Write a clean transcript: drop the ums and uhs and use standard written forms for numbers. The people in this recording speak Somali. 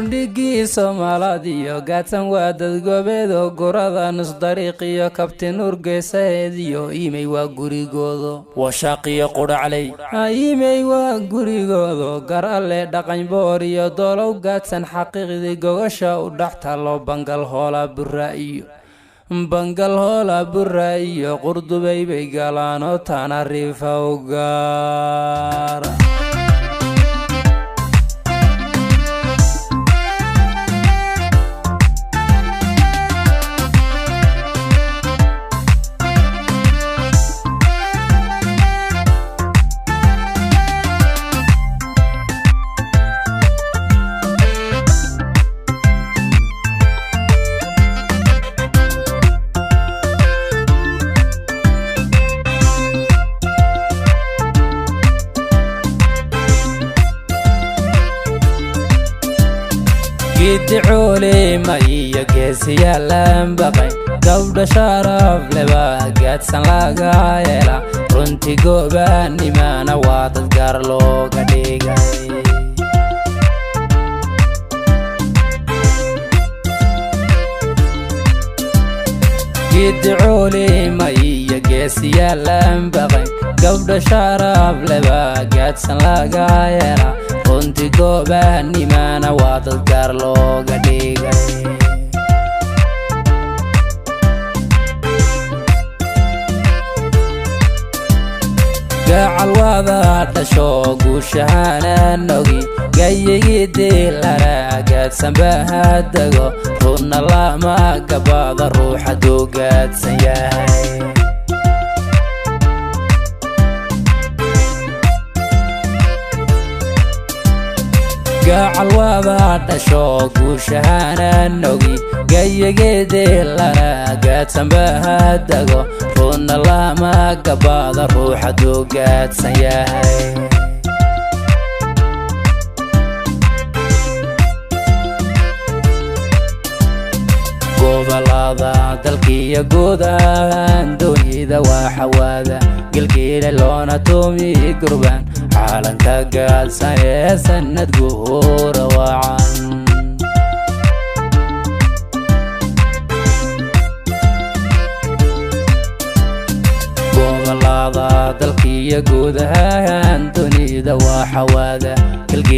gundhigii Soomaalida gaadsan waa dad gobeed oo gurada nus dariiqiyo kabtin urgeysadeediyo iimay waa gurigoodo washaqiyo qudhaclay iimay waa gurigoodo gar alle dhaqan boor iyo dolow gaadsan xaqiiqdii gogasha u dhaxta loo bangal hoola burra iyo qurdubay bay galaan oo Tanariifa u gaara يدعولي ما يجلس يلام بقي قبل شرف لبا قد سنلاقا يلا رنتي قوباني ما نواطت قارلو قديقاي يدعولي ما يجلس يلام بقي قبل شرف لبا قد سنلاقا يلا runti goobanimaana waa dad gaar looga dhigay gacal wada dhasho guushahaanan ogi gayigii diilara gaadsan bahadago runna lama gabada ruuxa duu gaadsan yahay gacal wada dhasho guushahaanan ogi gayigii diilara gaadsan bahadago runna lama gabada ruuxa duu gaadsan yahay gobolada dalkiiyo guud ahaan dunida waa xawaada gilgiile loona tuumi gurbaan caalanka gaadsan ee sanad guura wacan